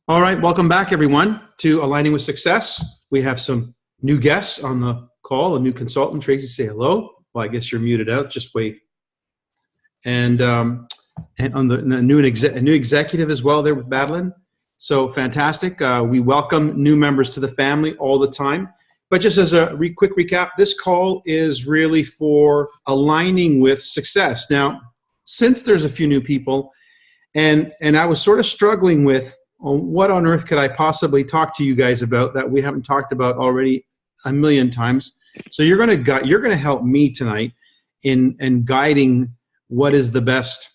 All right, welcome back, everyone, to Aligning with Success. We have some new guests on the call, a new consultant. Tracy, say hello. Well, I guess you're muted out. Just wait. And on the new executive as well there with Madeline. So fantastic. We welcome new members to the family all the time. But just as a quick recap, this call is really for aligning with success. Now, since there's a few new people, and I was sort of struggling with what on earth could I possibly talk to you guys about that we haven't talked about already a million times. So you're going to help me tonight in guiding what is the best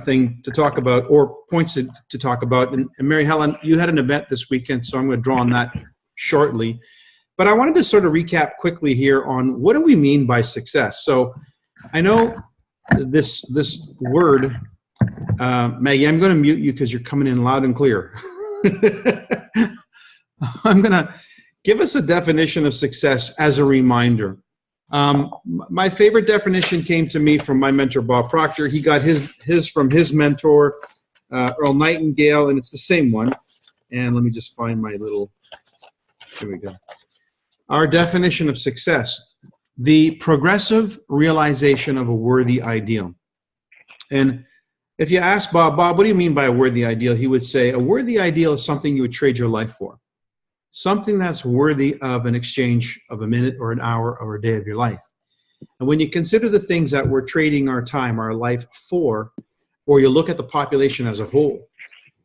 thing to talk about or points to talk about. And Mary Helen, you had an event this weekend, so I'm going to draw on that shortly. But I wanted to sort of recap quickly here on what do we mean by success. So I know this word. Maggie, I'm going to mute you because you're coming in loud and clear. I'm going to give us a definition of success as a reminder. My favorite definition came to me from my mentor, Bob Proctor. He got his from his mentor, Earl Nightingale, and it's the same one. And let me just find my little, here we go. Our definition of success, the progressive realization of a worthy ideal. And if you ask Bob, what do you mean by a worthy ideal? He would say, a worthy ideal is something you would trade your life for. Something that's worthy of an exchange of a minute or an hour or a day of your life. And when you consider the things that we're trading our time, our life for, or you look at the population as a whole,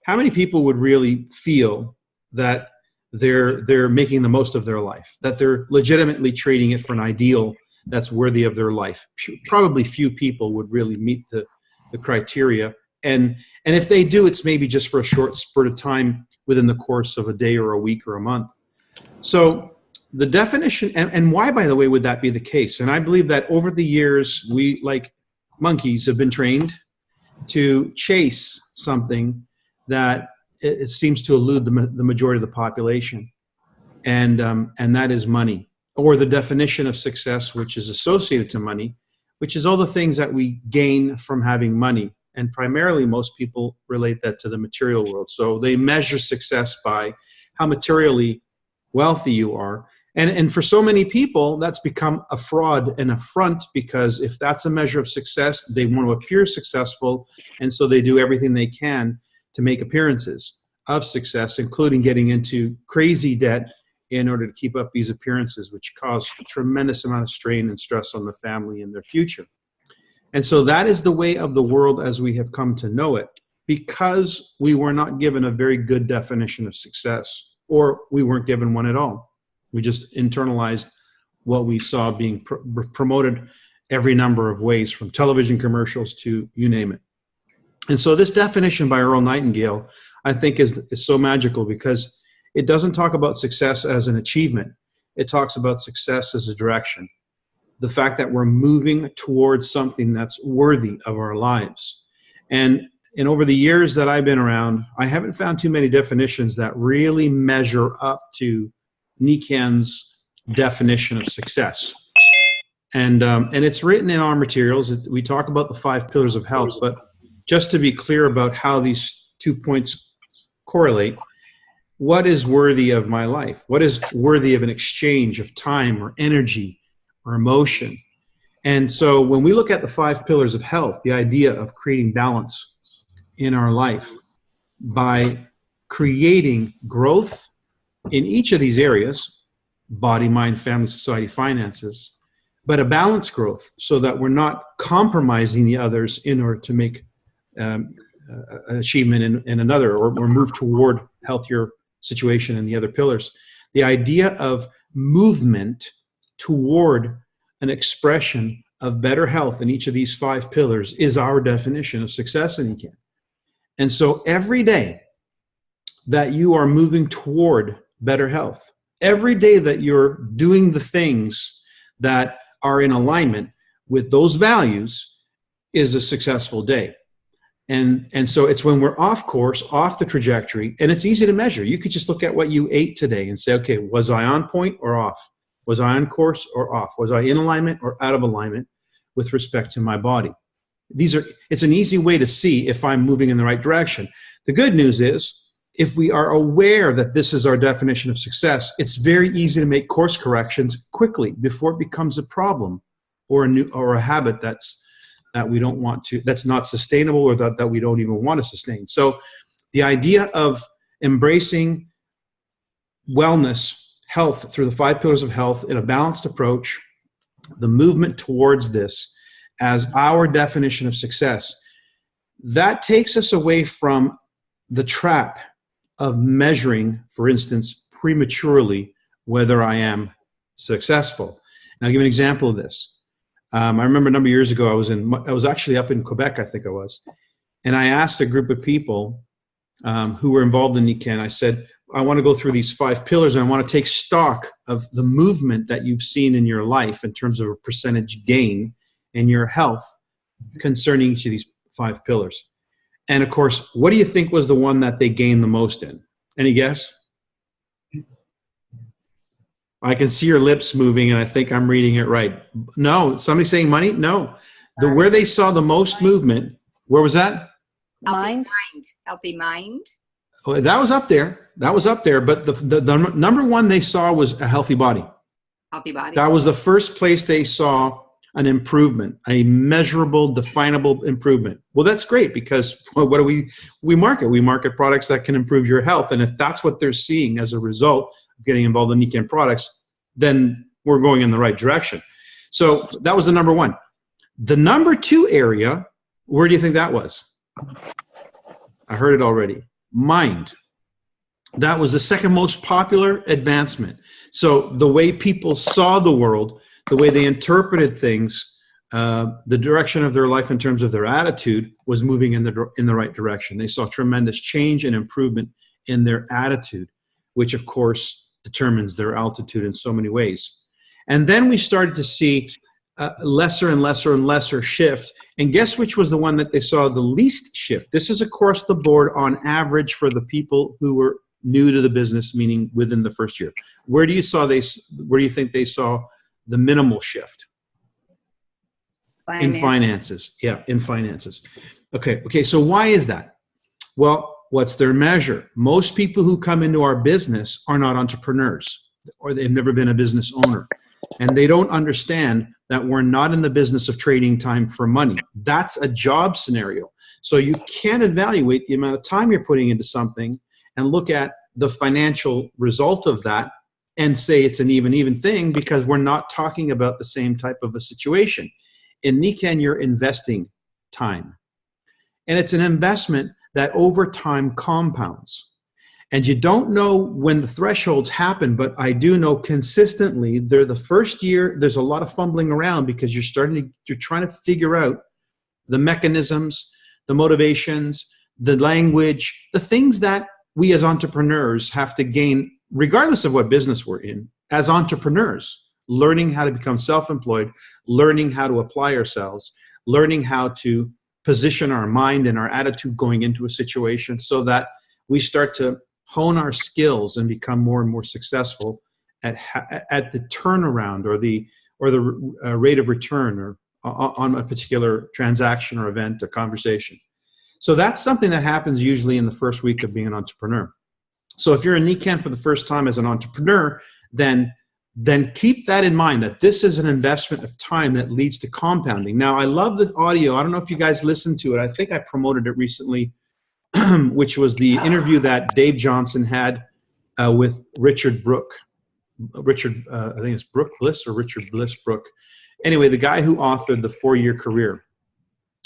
how many people would really feel that they're making the most of their life, that they're legitimately trading it for an ideal that's worthy of their life? Probably few people would really meet the criteria, and if they do, it's maybe just for a short spurt of time within the course of a day or a week or a month. So the definition, and why, by the way, would that be the case? And I believe that over the years, we, like monkeys, have been trained to chase something that it seems to elude the majority of the population, and that is money, or the definition of success, which is associated to money, which is all the things that we gain from having money. And primarily, most people relate that to the material world. So they measure success by how materially wealthy you are. And for so many people, that's become a fraud and a front, because if that's a measure of success, they want to appear successful. And so they do everything they can to make appearances of success, including getting into crazy debt in order to keep up these appearances, which cause a tremendous amount of strain and stress on the family and their future. And so that is the way of the world as we have come to know it, because we were not given a very good definition of success, or we weren't given one at all. We just internalized what we saw being promoted every number of ways, from television commercials to you name it. And so this definition by Earl Nightingale, I think, is so magical, because it doesn't talk about success as an achievement. It talks about success as a direction. The fact that we're moving towards something that's worthy of our lives. And over the years that I've been around, I haven't found too many definitions that really measure up to Nikan's definition of success. And it's written in our materials. We talk about the 5 pillars of health, but just to be clear about how these 2 points correlate, what is worthy of my life? What is worthy of an exchange of time or energy or emotion? And so when we look at the 5 pillars of health, the idea of creating balance in our life by creating growth in each of these areas, body, mind, family, society, finances, but a balanced growth so that we're not compromising the others in order to make an achievement in another, or move toward healthier situation in the other pillars. The idea of movement toward an expression of better health in each of these 5 pillars is our definition of success in ECAN. And so every day that you are moving toward better health, every day that you're doing the things that are in alignment with those values is a successful day. And so it's when we're off course, off the trajectory, and it's easy to measure. You could just look at what you ate today and say, okay, was I on point or off? Was I on course or off? Was I in alignment or out of alignment with respect to my body? It's an easy way to see if I'm moving in the right direction. The good news is if we are aware that this is our definition of success, it's very easy to make course corrections quickly before it becomes a problem or a habit that we don't want to, that's not sustainable, or that we don't even want to sustain. So the idea of embracing wellness, health through the 5 pillars of health in a balanced approach, the movement towards this as our definition of success, that takes us away from the trap of measuring, for instance, prematurely whether I am successful. And I'll give an example of this. I remember a number of years ago, I was actually up in Quebec, I think I was, and I asked a group of people who were involved in Nikken. I said, I want to go through these 5 pillars, and I want to take stock of the movement that you've seen in your life in terms of a percentage gain in your health concerning each of these 5 pillars. And of course, what do you think was the one that they gained the most in? Any guess? I can see your lips moving, and I think I'm reading it right. No, somebody saying money? No. Where they saw the most movement, where was that? Mind. Healthy mind. Oh, that was up there. That was up there. But the number one they saw was a healthy body. Healthy body. That was the first place they saw an improvement, a measurable, definable improvement. Well, that's great, because what do we market? We market products that can improve your health. And if that's what they're seeing as a result of getting involved in Nikken products, then we're going in the right direction. So that was the number one. The number 2 area, where do you think that was? I heard it already. Mind. That was the second most popular advancement. So the way people saw the world, the way they interpreted things, the direction of their life in terms of their attitude was moving in the right direction. They saw tremendous change and improvement in their attitude, which of course determines their altitude in so many ways. And then we started to see lesser and lesser and lesser shift. And guess which was the one that they saw the least shift? This is across the board on average for the people who were new to the business, meaning within the first year. Where do you think they saw the minimal shift? In finances. Yeah, in finances. Okay, so why is that? Well, what's their measure? Most people who come into our business are not entrepreneurs, or they've never been a business owner. And they don't understand that we're not in the business of trading time for money. That's a job scenario. So you can't evaluate the amount of time you're putting into something and look at the financial result of that and say it's an even thing, because we're not talking about the same type of a situation. In Nikken, you're investing time. And it's an investment that over time compounds. And you don't know when the thresholds happen, but I do know consistently, they're the first year, there's a lot of fumbling around, because you're trying to figure out the mechanisms, the motivations, the language, the things that we as entrepreneurs have to gain, regardless of what business we're in, as entrepreneurs, learning how to become self-employed, learning how to apply ourselves, learning how to position our mind and our attitude going into a situation so that we start to hone our skills and become more and more successful at the turnaround or the rate of return or on a particular transaction or event or conversation. So that's something that happens usually in the first week of being an entrepreneur. So if you're in Nikken for the first time as an entrepreneur, then keep that in mind, that this is an investment of time that leads to compounding. Now, I love the audio. I don't know if you guys listened to it. I think I promoted it recently, which was the interview that Dave Johnson had with Richard Brooke. I think it's Brooke Bliss or Richard Bliss Brooke. Anyway, the guy who authored The 4-Year Career.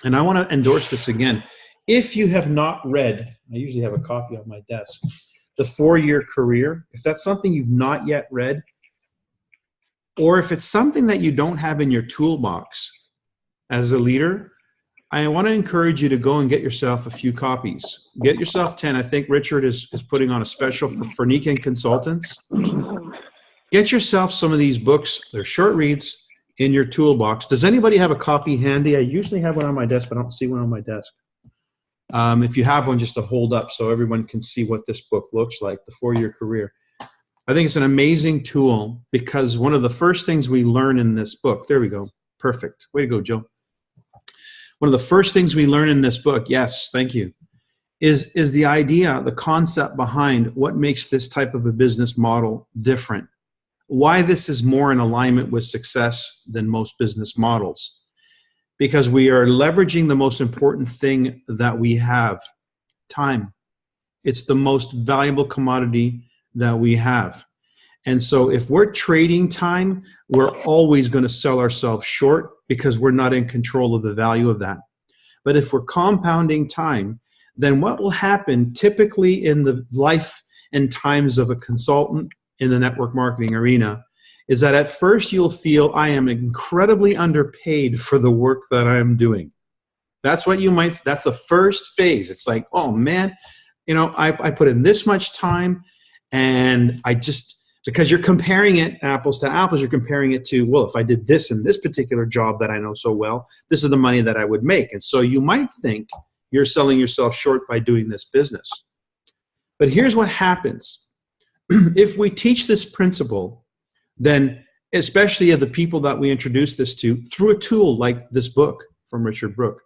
And I want to endorse this again. If you have not read, I usually have a copy on my desk, The 4-Year Career, if that's something you've not yet read, or if it's something that you don't have in your toolbox as a leader, I want to encourage you to go and get yourself a few copies. Get yourself 10. I think Richard is putting on a special for Nikken consultants. Get yourself some of these books. They're short reads in your toolbox. Does anybody have a copy handy? I usually have one on my desk, but I don't see one on my desk. If you have one, just to hold up so everyone can see what this book looks like, The 4-Year Career. I think it's an amazing tool, because one of the first things we learn in this book, there we go, perfect. Way to go, Joe. One of the first things we learn in this book, yes, thank you, is the idea, the concept behind what makes this type of a business model different. Why this is more in alignment with success than most business models. Because we are leveraging the most important thing that we have, time. It's the most valuable commodity that we have. And so if we're trading time, we're always going to sell ourselves short because we're not in control of the value of that. But if we're compounding time, then what will happen typically in the life and times of a consultant in the network marketing arena is that at first you'll feel I am incredibly underpaid for the work that I'm doing. That's what you might, that's the first phase. It's like, oh man, you know, I put in this much time and I just, because you're comparing it apples to apples, you're comparing it to, well, if I did this in this particular job that I know so well, this is the money that I would make. And so you might think you're selling yourself short by doing this business. But here's what happens. If we teach this principle, then especially of the people that we introduce this to through a tool like this book from Richard Brooke,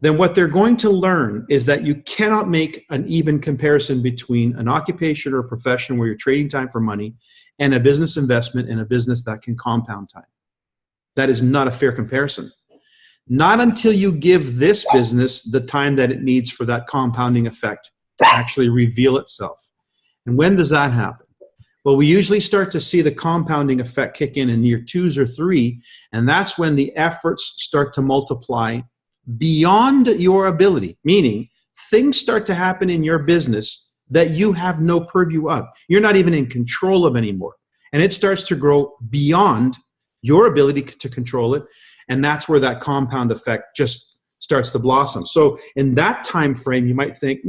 then what they're going to learn is that you cannot make an even comparison between an occupation or a profession where you're trading time for money and a business investment in a business that can compound time. That is not a fair comparison. Not until you give this business the time that it needs for that compounding effect to actually reveal itself. And when does that happen? Well, we usually start to see the compounding effect kick in year 2 or 3, and that's when the efforts start to multiply beyond your ability, meaning things start to happen in your business that you have no purview of. You're not even in control of anymore. And it starts to grow beyond your ability to control it. And that's where that compound effect just starts to blossom. So in that time frame, you might think,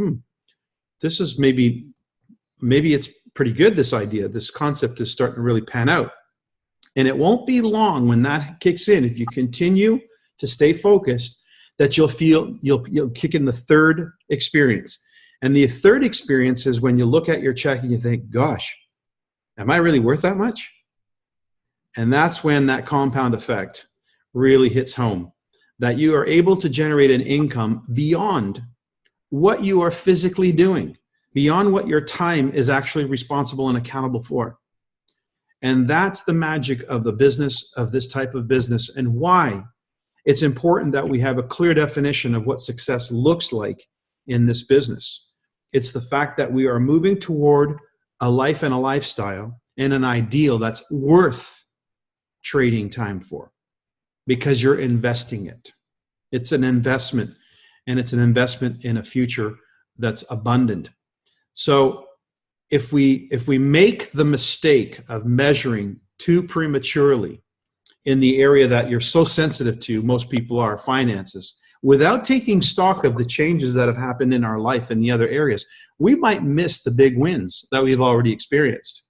this is maybe it's pretty good, this idea. This concept is starting to really pan out. And it won't be long when that kicks in, if you continue to stay focused, that you'll feel you'll kick in the third experience. And the third experience is when you look at your check and you think, gosh, am I really worth that much? And that's when that compound effect really hits home, that you are able to generate an income beyond what you are physically doing, beyond what your time is actually responsible and accountable for. And that's the magic of the business, of this type of business, and why it's important that we have a clear definition of what success looks like in this business. It's the fact that we are moving toward a life and a lifestyle and an ideal that's worth trading time for, because you're investing it. It's an investment, and it's an investment in a future that's abundant. So if we make the mistake of measuring too prematurely in the area that you're so sensitive to, most people are, finances, without taking stock of the changes that have happened in our life in the other areas, we might miss the big wins that we've already experienced.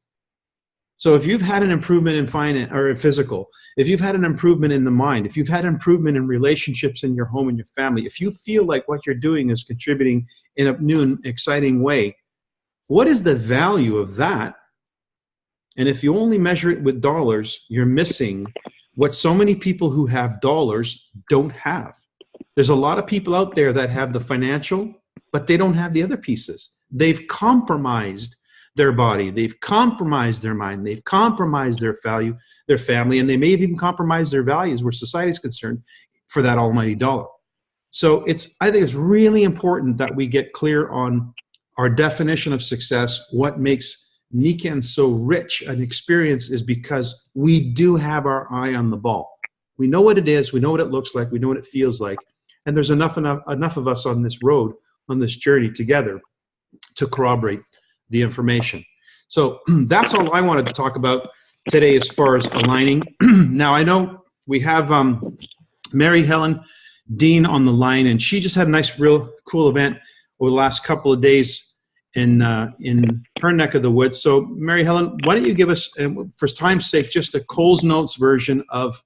So if you've had an improvement in finance or in physical, if you've had an improvement in the mind, if you've had improvement in relationships in your home and your family, if you feel like what you're doing is contributing in a new and exciting way, what is the value of that? And if you only measure it with dollars, you're missing what so many people who have dollars don't have. There's a lot of people out there that have the financial, but they don't have the other pieces. They've compromised their body, they've compromised their mind, they've compromised their value, their family, and they may have even compromised their values where society is concerned for that almighty dollar. So I think it's really important that we get clear on our definition of success. What makes Nikan so rich an experience is because we do have our eye on the ball. We know what it is, we know what it looks like, we know what it feels like, and there's enough of us on this road, on this journey together to corroborate the information. So that's all I wanted to talk about today as far as aligning. Now I know we have Mary Helen Dean on the line, and she just had a nice, real cool event over the last couple of days in her neck of the woods. So Mary Helen, why don't you give us, for time's sake, just a Coles Notes version of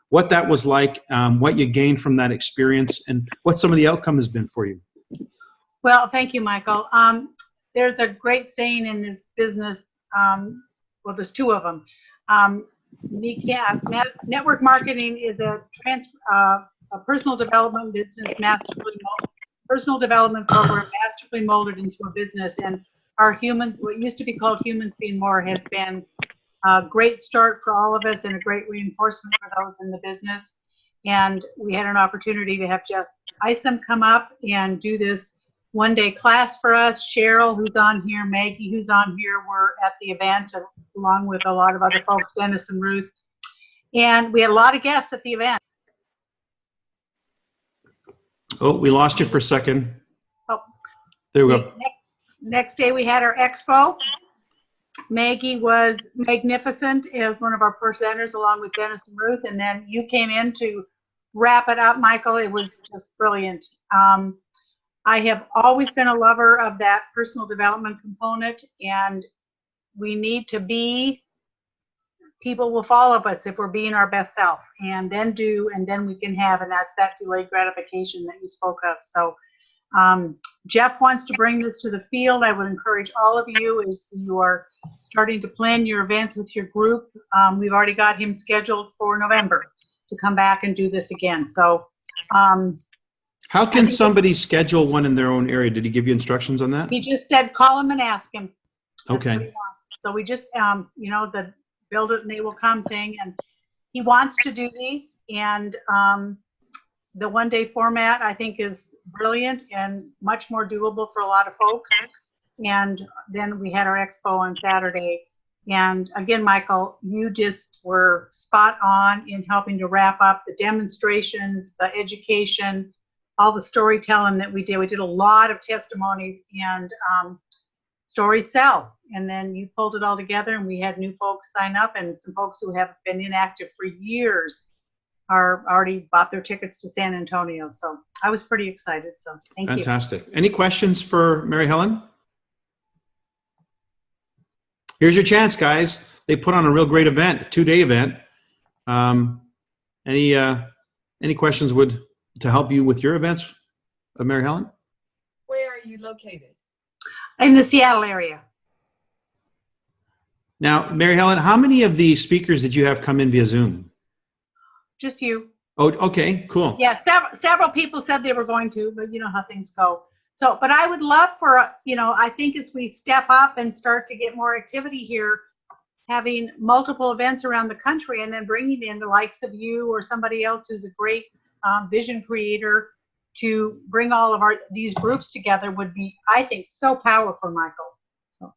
what that was like, what you gained from that experience, and what some of the outcome has been for you. Well, thank you, Michael. There's a great saying in this business. Well, there's two of them. Network marketing is a personal development business masterfully personal development program masterfully molded into a business. And our humans, what used to be called Humans Being More, has been a great start for all of us and a great reinforcement for those in the business. And we had an opportunity to have Jeff Isom come up and do this one-day class for us. Cheryl, who's on here, Maggie, who's on here, were at the event along with a lot of other folks, Dennis and Ruth. And we had a lot of guests at the event. Oh, we lost you for a second. Oh, there we go. Next day we had our expo. Maggie was magnificent as one of our presenters along with Dennis and Ruth, and then you came in to wrap it up, Michael. It was just brilliant. I have always been a lover of that personal development component, and we need to be, people will follow us if we're being our best self, and then we can have, and that's that delayed gratification that you spoke of. So Jeff wants to bring this to the field. I would encourage all of you, as you are starting to plan your events with your group, we've already got him scheduled for November to come back and do this again. So how can somebody schedule one in their own area? Did he give you instructions on that? he just said call him and ask him. That's Okay. what he wants. So we just the build it and they will come thing, and he wants to do these, and the one-day format I think is brilliant and much more doable for a lot of folks. And then we had our expo on Saturday. And again, Michael, you just were spot on in helping to wrap up the demonstrations, the education, all the storytelling that we did. We did a lot of testimonies, and stories sell. And then you pulled it all together, and we had new folks sign up, and some folks who have been inactive for years are already bought their tickets to San Antonio. So I was pretty excited. So thank you. Fantastic. Any questions for Mary Helen? Here's your chance, guys. They put on a real great event, a 2-day event. Any questions to help you with your events, Mary Helen? Where are you located? In the Seattle area. Now, Mary Helen, how many of the speakers did you have come in via Zoom? Just you. Oh, okay, cool. Yeah, several people said they were going to, but you know how things go. So, but I would love for, I think as we step up and start to get more activity here, having multiple events around the country, and then bringing in the likes of you or somebody else who's a great vision creator to bring all of these groups together would be, I think, so powerful, Michael. So.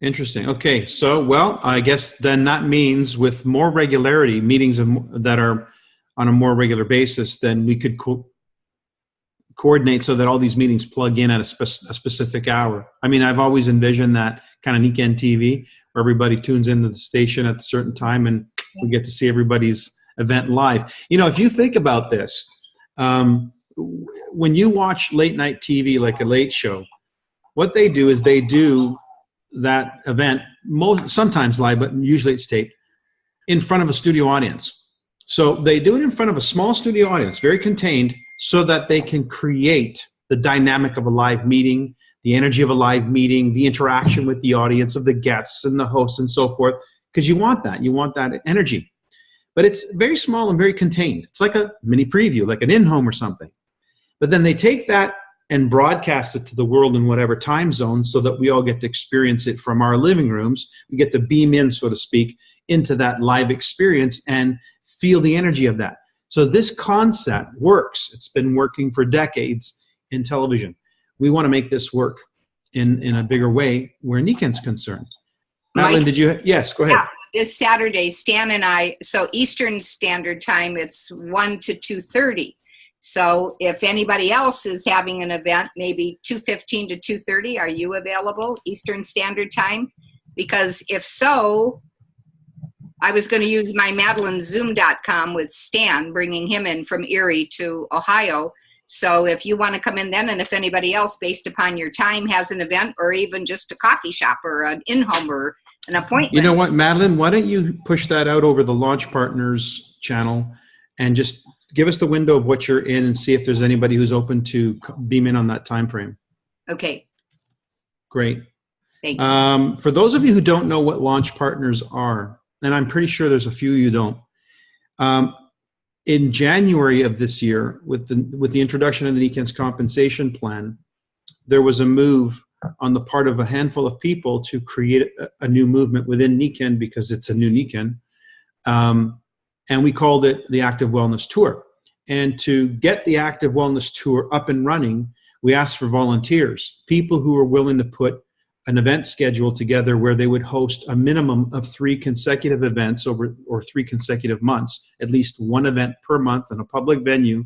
Interesting. Okay, so, well, I guess then that means with more regularity, meetings that are on a more regular basis, then we could coordinate so that all these meetings plug in at a specific hour. I mean, I've always envisioned that kind of weekend TV where everybody tunes into the station at a certain time and we get to see everybody's event live. If you think about this, when you watch late night TV, like a late show, what they do is they do that event sometimes live, but usually it's taped in front of a studio audience. So they do it in front of a small studio audience, very contained, so that they can create the dynamic of a live meeting, the energy of a live meeting, the interaction with the audience of the guests and the hosts and so forth, because you want that energy. But it's very small and very contained. It's like a mini preview, like an in-home or something. But then they take that and broadcast it to the world in whatever time zone so that we all get to experience it from our living rooms. We get to beam in, so to speak, into that live experience and feel the energy of that. So this concept works. It's been working for decades in television. We want to make this work in a bigger way where Niken's concerned. Madeline, yes, go ahead. Yeah, this Saturday, Stan and I, so Eastern Standard Time, it's 1 to 2:30. So if anybody else is having an event, maybe 2:15 to 2:30, are you available Eastern Standard Time? Because if so, I was going to use my MadelineZoom.com with Stan, bringing him in from Erie to Ohio. So if you want to come in then, and if anybody else, based upon your time, has an event or even just a coffee shop or an in-home or an appointment. You know what, Madeline, why don't you push that out over the Launch Partners channel and just give us the window of what you're in and see if there's anybody who's open to beam in on that time frame. Okay. Great. Thanks. For those of you who don't know what Launch Partners are, and I'm pretty sure there's a few you don't, in January of this year, with the introduction of the NECAN's compensation plan, there was a move on the part of a handful of people to create a new movement within NECAN, because it's a new NECAN, and we called it the Active Wellness Tour. And to get the Active Wellness Tour up and running, we asked for volunteers, people who were willing to put an event schedule together where they would host a minimum of 3 consecutive events or 3 consecutive months, at least one event per month in a public venue.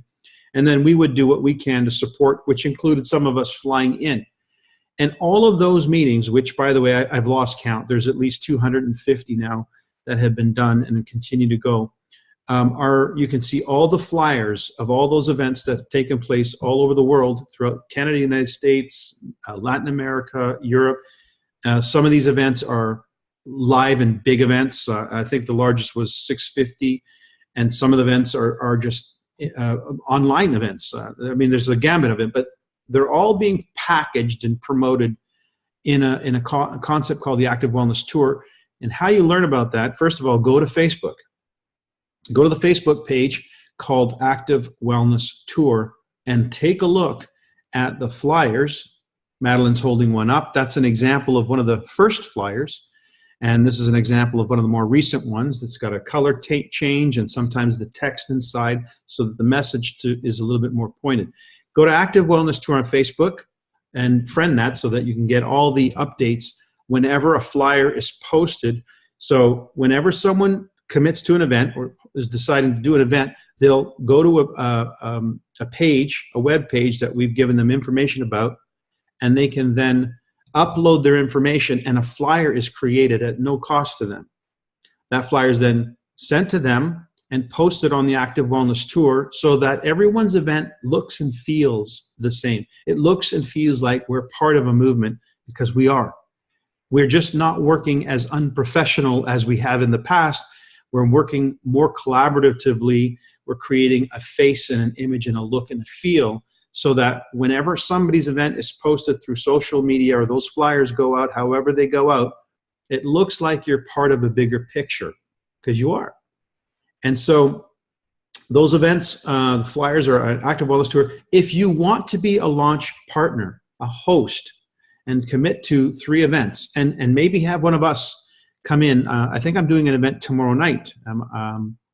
And then we would do what we can to support, which included some of us flying in. And all of those meetings, which, by the way, I've lost count, there's at least 250 now that have been done and continue to go, you can see all the flyers of all those events that have taken place all over the world, throughout Canada, United States, Latin America, Europe. Some of these events are live and big events. I think the largest was 650, and some of the events are just online events. I mean, there's a gamut of it, but they're all being packaged and promoted in a concept called the Active Wellness Tour. And how you learn about that, first of all, go to Facebook. Go to the Facebook page called Active Wellness Tour and take a look at the flyers. Madeline's holding one up. That's an example of one of the first flyers. And this is an example of one of the more recent ones that's got a color change and sometimes the text inside so that the message is a little bit more pointed. Go to Active Wellness Tour on Facebook and friend that so that you can get all the updates whenever a flyer is posted. So whenever someone commits to an event or is deciding to do an event, they'll go to a page, a web page that we've given them information about, and they can then upload their information, and a flyer is created at no cost to them. That flyer is then sent to them and posted on the Active Wellness Tour so that everyone's event looks and feels the same. It looks and feels like we're part of a movement, because we are. We're just not working as unprofessional as we have in the past. We're working more collaboratively. We're creating a face and an image and a look and a feel so that whenever somebody's event is posted through social media or those flyers go out, however they go out, it looks like you're part of a bigger picture, because you are. And so those events, the flyers are an Active Wellness Tour. If you want to be a launch partner, a host, and commit to 3 events, and maybe have one of us come in. I think I'm doing an event tomorrow night,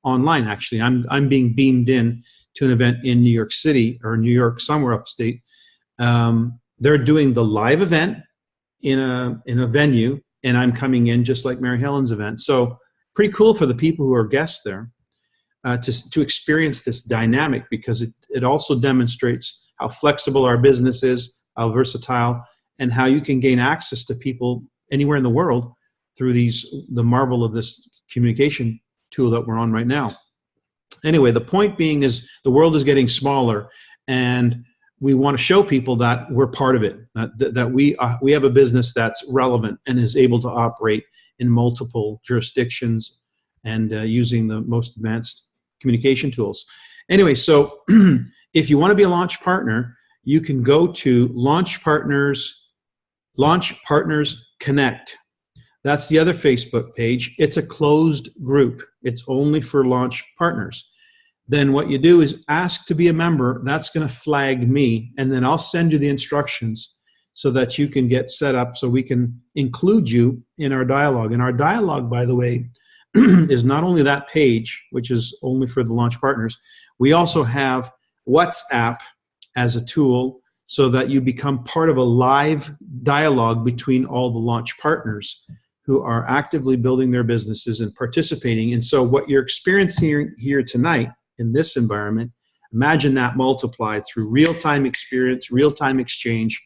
online actually. I'm being beamed in to an event in New York City or New York, somewhere upstate. They're doing the live event in a venue, and I'm coming in just like Mary Helen's event. So pretty cool for the people who are guests there to experience this dynamic, because it also demonstrates how flexible our business is, how versatile, and how you can gain access to people anywhere in the world through the marvel of this communication tool that we're on right now. Anyway, the point being is the world is getting smaller, and we want to show people that we're part of it, that we have a business that's relevant and is able to operate in multiple jurisdictions and using the most advanced communication tools. Anyway, so if you want to be a launch partner, you can go to Launch Partners Connect. That's the other Facebook page. It's a closed group. It's only for launch partners. Then what you do is ask to be a member. That's going to flag me, and then I'll send you the instructions so that you can get set up so we can include you in our dialogue. And our dialogue, by the way, is not only that page, which is only for the launch partners. We also have WhatsApp as a tool so that you become part of a live dialogue between all the launch partners who are actively building their businesses and participating. And so what you're experiencing here tonight in this environment, imagine that multiplied through real-time experience, real-time exchange,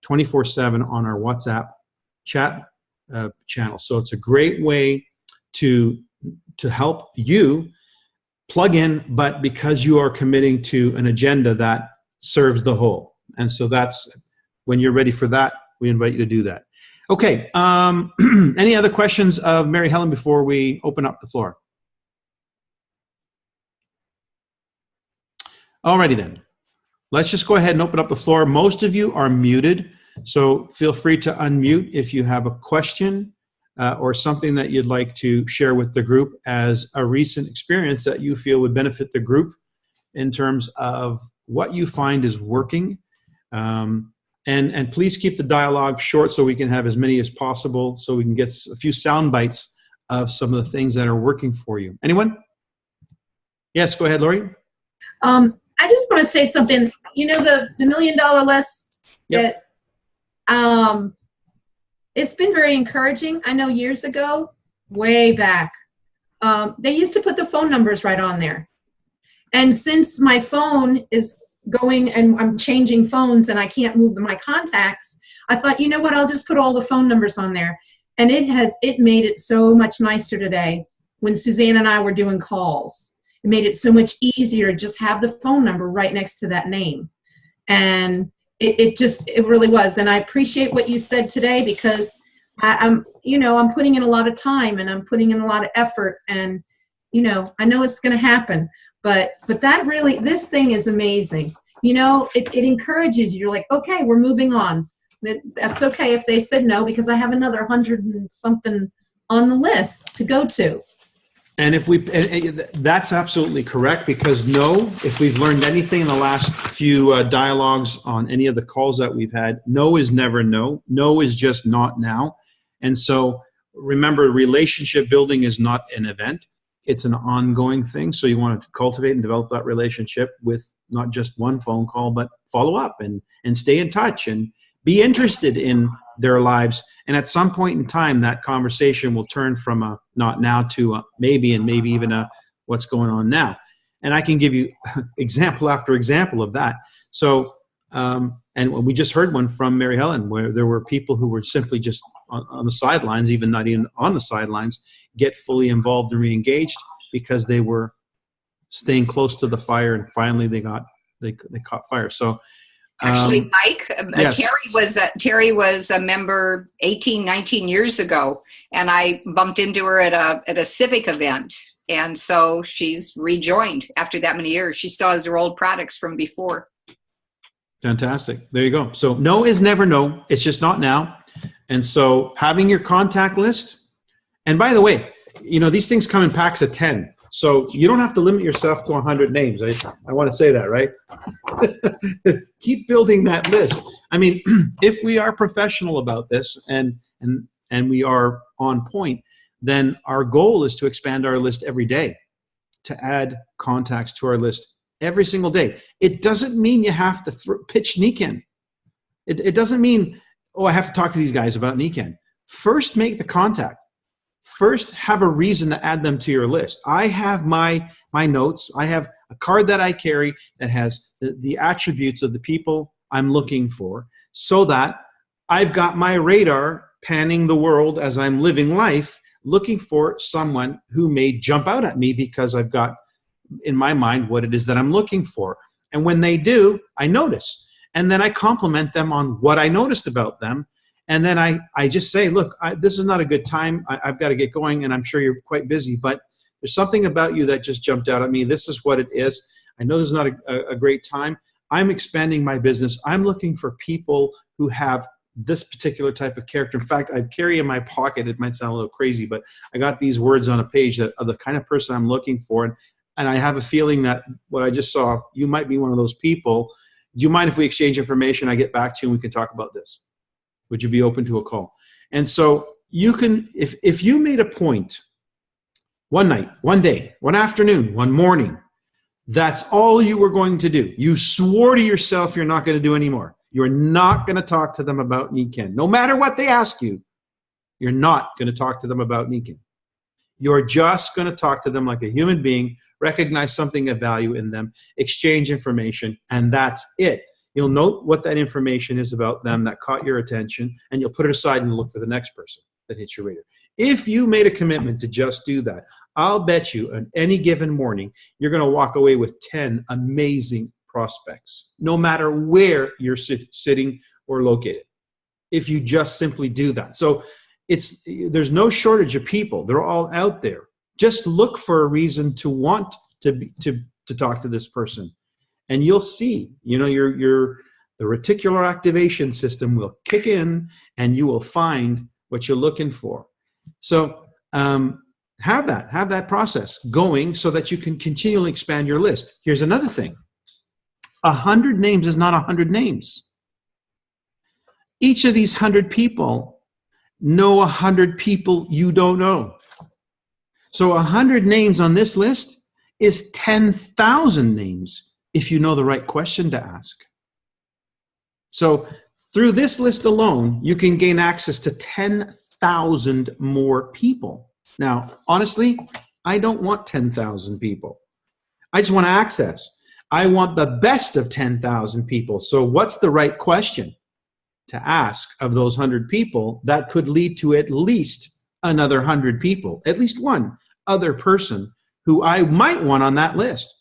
24/7 on our WhatsApp chat channel. So it's a great way to help you plug in, but because you are committing to an agenda that serves the whole. And so that's, when you're ready for that, we invite you to do that. Okay, any other questions of Mary Helen before we open up the floor? Alrighty then, let's just go ahead and open up the floor. Most of you are muted, so feel free to unmute if you have a question. or something that you'd like to share with the group as a recent experience that you feel would benefit the group in terms of what you find is working. And please keep the dialogue short so we can have as many as possible, so we can get a few sound bites of some of the things that are working for you. Anyone? Yes, go ahead, Lori. I just want to say something. You know, the $1 million list, Yep. that it's been very encouraging. I know years ago, way back, they used to put the phone numbers right on there. And since my phone is going and I'm changing phones and I can't move my contacts, I thought, you know what, I'll just put all the phone numbers on there. And it made it so much nicer today when Suzanne and I were doing calls. It made it so much easier to just have the phone number right next to that name. And it really was. And I appreciate what you said today, because I'm putting in a lot of time and I'm putting in a lot of effort, and, I know it's going to happen, but that really, this thing is amazing. It encourages you. You're like, okay, we're moving on. That's okay if they said no, because I have another 100 and something on the list to go to. And that's absolutely correct, because no, if we've learned anything in the last few dialogues on any of the calls that we've had, no is never no. No is just not now. And so remember, relationship building is not an event. It's an ongoing thing. So you want to cultivate and develop that relationship with not just one phone call, but follow up and stay in touch and be interested in their lives. And at some point in time, that conversation will turn from a not now to a maybe, and maybe even a what's going on now. And I can give you example after example of that. So, and we just heard one from Mary Helen, where there were people who were simply just on the sidelines, even not even on the sidelines, get fully involved and re-engaged because they were staying close to the fire, and finally they caught fire. So, actually, Mike, yes. Terry was a member 18, 19 years ago, and I bumped into her at a civic event, and so she's rejoined after that many years. She still has her old products from before. Fantastic. There you go. So no is never no. It's just not now. And so having your contact list, and by the way, these things come in packs of 10. So you don't have to limit yourself to 100 names. I want to say that, right? Keep building that list. I mean, if we are professional about this and we are on point, then our goal is to expand our list every day, to add contacts to our list every single day. It doesn't mean you have to pitch Niken. It doesn't mean, oh, I have to talk to these guys about Niken. First, make the contact. First, have a reason to add them to your list. I have my notes. I have a card that I carry that has the attributes of the people I'm looking for, so that I've got my radar panning the world as I'm living life, looking for someone who may jump out at me because I've got in my mind what it is that I'm looking for. And when they do, I notice. And then I compliment them on what I noticed about them. And then I just say, look, this is not a good time. I've got to get going, and I'm sure you're quite busy, but there's something about you that just jumped out at me. This is what it is. I know this is not a great time. I'm expanding my business. I'm looking for people who have this particular type of character. In fact, I carry in my pocket, it might sound a little crazy, but I got these words on a page that are the kind of person I'm looking for. And I have a feeling that what I just saw, you might be one of those people. Do you mind if we exchange information? I get back to you and we can talk about this. Would you be open to a call? And so you can, if you made a point one night, one day, one afternoon, one morning, that's all you were going to do. You swore to yourself you're not going to do anymore. You're not going to talk to them about Niken. No matter what they ask you, you're not going to talk to them about Niken. You're just going to talk to them like a human being, recognize something of value in them, exchange information, and that's it. You'll note what that information is about them that caught your attention, and you'll put it aside and look for the next person that hits your radar. If you made a commitment to just do that, I'll bet you on any given morning, you're going to walk away with 10 amazing prospects, no matter where you're sitting or located, if you just simply do that. So there's no shortage of people. They're all out there. Just look for a reason to want to talk to this person. And you'll see, the reticular activation system will kick in, and you will find what you're looking for. So have that process going so that you can continually expand your list. Here's another thing. 100 names is not 100 names. Each of these 100 people know 100 people you don't know. So 100 names on this list is 10,000 names if you know the right question to ask. So through this list alone, you can gain access to 10,000 more people. Now, honestly, I don't want 10,000 people. I just want access. I want the best of 10,000 people. So what's the right question to ask of those 100 people that could lead to at least another 100 people, at least one other person who I might want on that list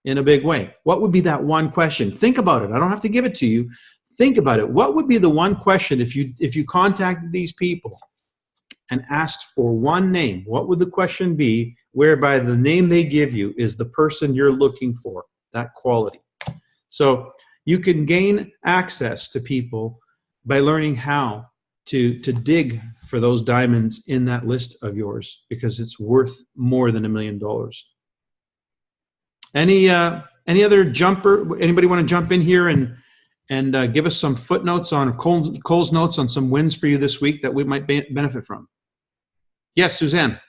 in a big way? What would be that one question? Think about it. I don't have to give it to you. Think about it. What would be the one question if you contacted these people and asked for one name? What would the question be whereby the name they give you is the person you're looking for, that quality? So you can gain access to people by learning how to dig for those diamonds in that list of yours, because it's worth more than $1 million. Any other jumper? Anybody want to jump in here and give us some footnotes on Cole's notes on some wins for you this week that we might benefit from? Yes, Suzanne.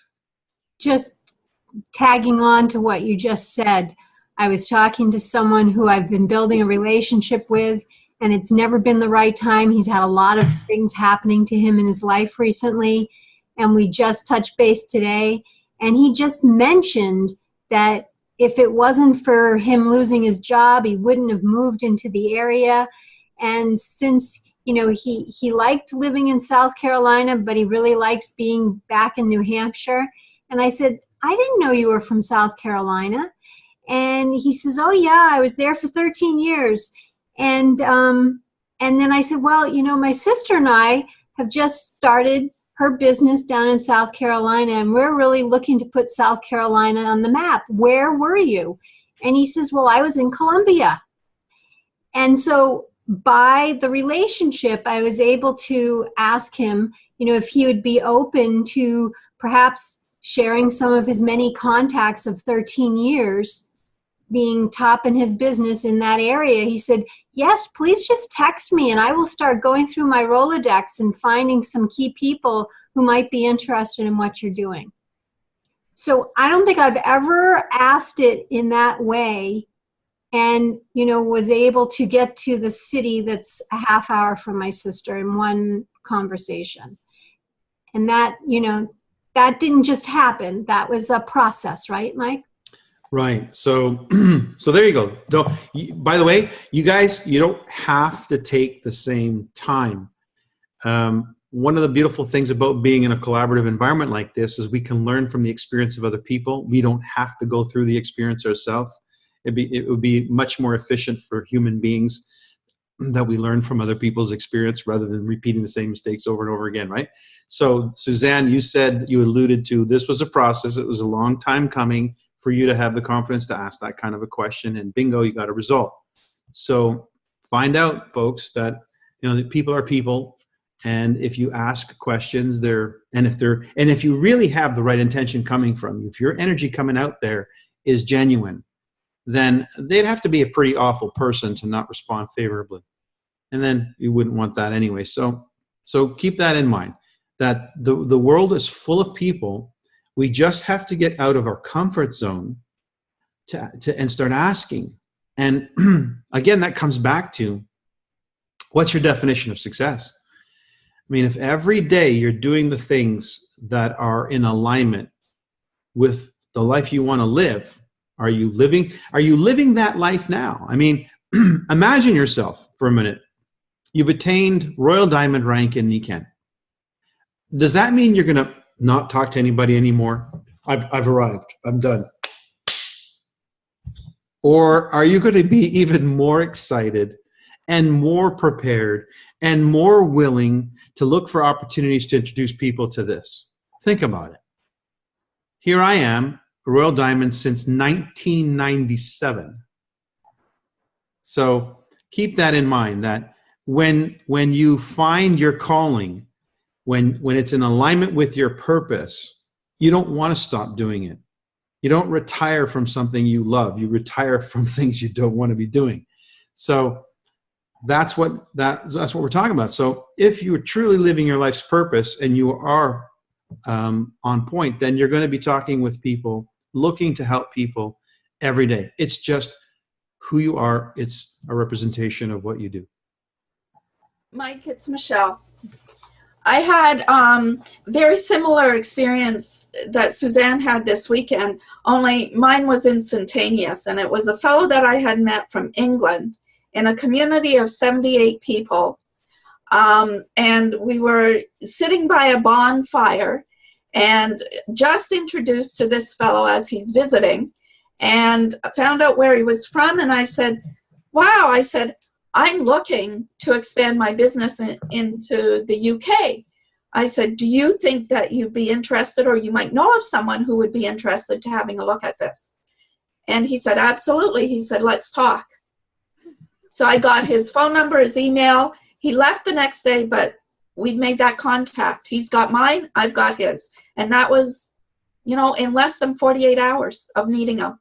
Just tagging on to what you just said, I was talking to someone who I've been building a relationship with, and it's never been the right time. He's had a lot of things happening to him in his life recently, and we just touched base today, and he just mentioned that if it wasn't for him losing his job, he wouldn't have moved into the area. And since, you know, he liked living in South Carolina, but he really likes being back in New Hampshire. And I said, I didn't know you were from South Carolina. And he says, oh yeah, I was there for 13 years. And then I said, well, you know, my sister and I have just started her business down in South Carolina, and we're really looking to put South Carolina on the map. Where were you? And he says, well, I was in Columbia. And so by the relationship, I was able to ask him, you know, if he would be open to perhaps sharing some of his many contacts of 13 years being top in his business in that area. He said, yes, please just text me and I will start going through my Rolodex and finding some key people who might be interested in what you're doing. So I don't think I've ever asked it in that way and, you know, was able to get to the city that's a half hour from my sister in one conversation. And that, you know, that didn't just happen. That was a process, right, Mike? Right. So, so there you go. By the way, you guys, you don't have to take the same time. One of the beautiful things about being in a collaborative environment like this is we can learn from the experience of other people. We don't have to go through the experience ourselves. It would be much more efficient for human beings that we learn from other people's experience rather than repeating the same mistakes over and over again, right? So, Suzanne, you said, you alluded to, this was a process. It was a long time coming for you to have the confidence to ask that kind of a question, and bingo, you got a result. So find out, folks, that, you know, that people are people, and if you ask questions, and if you really have the right intention coming from you, if your energy coming out there is genuine, then they'd have to be a pretty awful person to not respond favorably. And then you wouldn't want that anyway. So keep that in mind, that the world is full of people. We just have to get out of our comfort zone and start asking. And again, that comes back to, what's your definition of success? I mean, if every day you're doing the things that are in alignment with the life you want to live, are you living that life now? I mean, imagine yourself for a minute. You've attained Royal Diamond rank in Nikken. Does that mean you're going to not talk to anybody anymore? I've arrived. I'm done. Or are you going to be even more excited and more prepared and more willing to look for opportunities to introduce people to this? Think about it. Here I am, a Royal Diamond since 1997. So keep that in mind, that when you find your calling, when it's in alignment with your purpose, you don't want to stop doing it. You don't retire from something you love. You retire from things you don't want to be doing. So that's what we're talking about. So if you are truly living your life's purpose and you are on point, then you're going to be talking with people, looking to help people every day. It's just who you are. It's a representation of what you do. Mike, it's Michelle. I had very similar experience that Suzanne had this weekend, only mine was instantaneous, and it was a fellow that I had met from England in a community of 78 people, and we were sitting by a bonfire and just introduced to this fellow as he's visiting, and found out where he was from, and I said, wow, I said, I'm looking to expand my business into the UK. I said, do you think that you'd be interested, or you might know of someone who would be interested to having a look at this? And he said, absolutely. He said, let's talk. So I got his phone number, his email. He left the next day, but we made that contact. He's got mine, I've got his. And that was, you know, in less than 48 hours of meeting him.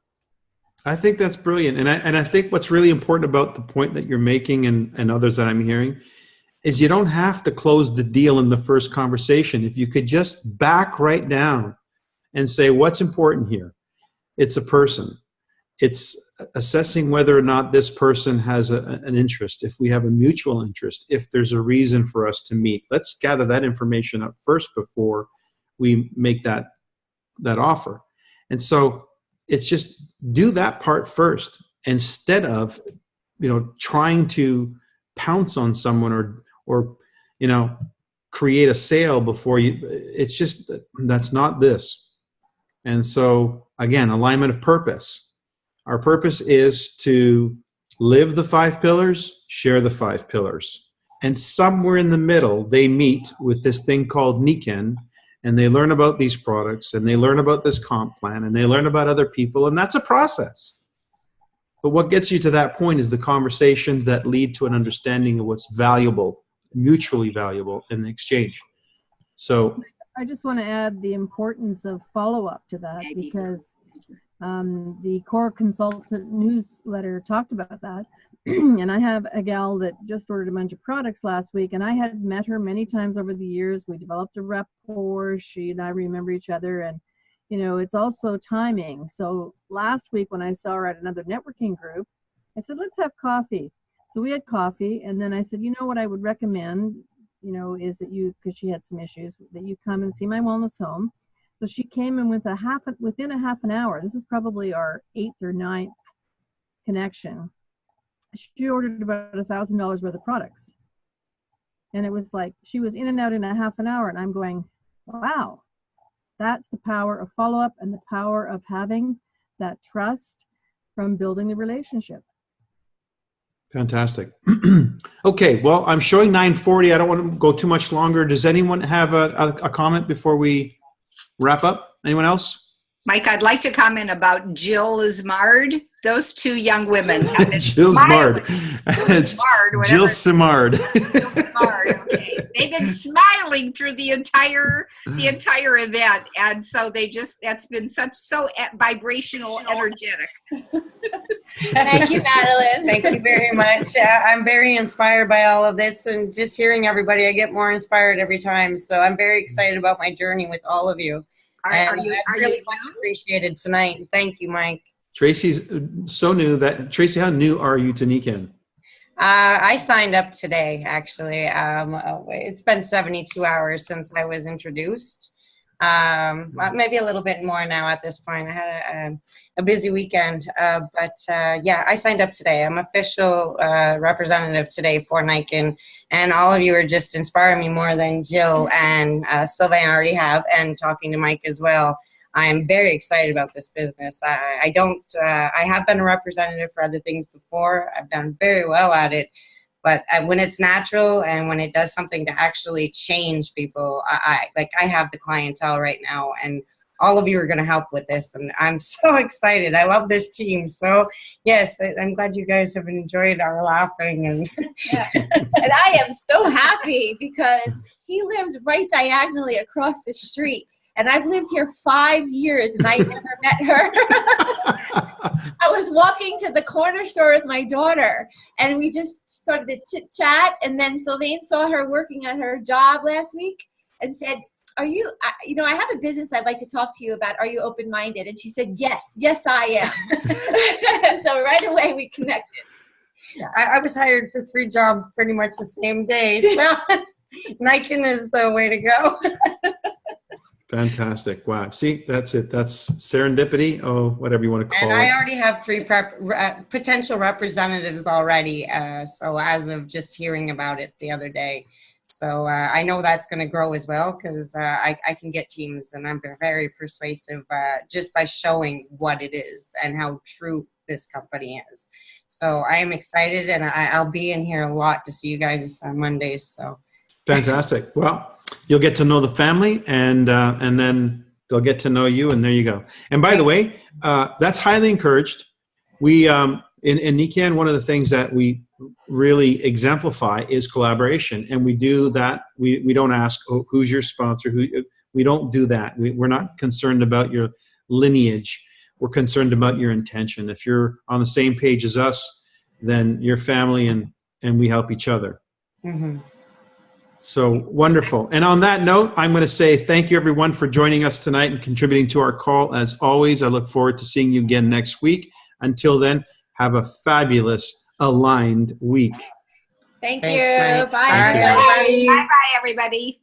I think that's brilliant. And I think what's really important about the point that you're making and others that I'm hearing is you don't have to close the deal in the first conversation. If you could just back right down and say, what's important here? It's a person. It's assessing whether or not this person has an interest, if we have a mutual interest, if there's a reason for us to meet. Let's gather that information up first before we make that offer. And so it's just do that part first instead of, you know, trying to pounce on someone or you know, create a sale before you. It's just, that's not this. And so again, alignment of purpose. Our purpose is to live the 5 pillars, share the 5 pillars. And somewhere in the middle, they meet with this thing called Niken, and they learn about these products, and they learn about this comp plan, and they learn about other people, and that's a process. But what gets you to that point is the conversations that lead to an understanding of what's valuable, mutually valuable in the exchange. So I just want to add the importance of follow-up to that, because the Core Consultant newsletter talked about that. And I have a gal that just ordered a bunch of products last week, and I had met her many times over the years. We developed a rapport. She and I remember each other, and you know, it's also timing. So last week when I saw her at another networking group, I said, let's have coffee. So we had coffee, and then I said, you know what I would recommend, you know, is that you, because she had some issues, that you come and see my wellness home. So she came in with within a half an hour. This is probably our 8th or 9th connection. She ordered about $1,000 worth of products. And it was like, she was in and out in a half an hour, and I'm going, wow, that's the power of follow-up and the power of having that trust from building the relationship. fantastic. Okay, well, I'm showing 9:40. I don't want to go too much longer. Does anyone have a comment before we wrap up? Anyone else? Mike, I'd like to comment about Jill Simard. Those 2 young women have been Jill Simard. It's Jill Simard. Jill Simard. Okay, they've been smiling through the entire event, and so that's been so vibrational, energetic. Thank you, Madeline. Thank you very much. I'm very inspired by all of this, and just hearing everybody, I get more inspired every time. So I'm very excited about my journey with all of you. Are you really much appreciated tonight. Thank you, Mike. Tracy's so new that, Tracy, how new are you to Niken? I signed up today, actually. It's been 72 hours since I was introduced. Maybe a little bit more now at this point. I had a busy weekend, but yeah, I signed up today. I'm official representative today for Niken, and all of you are just inspiring me more than Jill and Sylvain already have, and talking to Mike as well. I'm very excited about this business. I have been a representative for other things before. I've done very well at it. But when it's natural and when it does something to actually change people, I have the clientele right now, and all of you are going to help with this, and I'm so excited. I love this team. So yes, I'm glad you guys have enjoyed our laughing. And yeah. And I am so happy because she lives right diagonally across the street. And I've lived here 5 years and I never met her. I was walking to the corner store with my daughter and we just started to chit chat. And then Sylvain saw her working at her job last week and said, are you, I have a business I'd like to talk to you about. Are you open-minded? And she said, yes, I am. And so right away we connected. Yeah. I was hired for 3 jobs pretty much the same day. So Nikon is the way to go. Fantastic. Wow. See, that's it. That's serendipity. Oh, whatever you want to call it. And I already have 3 potential representatives already. So as of just hearing about it the other day. So I know that's going to grow as well because I can get teams and I'm very persuasive just by showing what it is and how true this company is. So I am excited and I'll be in here a lot to see you guys on Mondays. So fantastic. Well, you'll get to know the family and then they'll get to know you, and there you go. And by the way, that's highly encouraged. We in NICAN, one of the things that we really exemplify is collaboration, and we do that. We don't ask, oh, who's your sponsor? We don't do that. We're not concerned about your lineage. We're concerned about your intention. If you're on the same page as us, then you're family, and we help each other. Mm-hmm. So wonderful. And on that note, I'm going to say thank you, everyone, for joining us tonight and contributing to our call. As always, I look forward to seeing you again next week. Until then, have a fabulous, aligned week. Thank Thanks, you. Mike. Bye, Thanks, everybody. Bye-bye, everybody.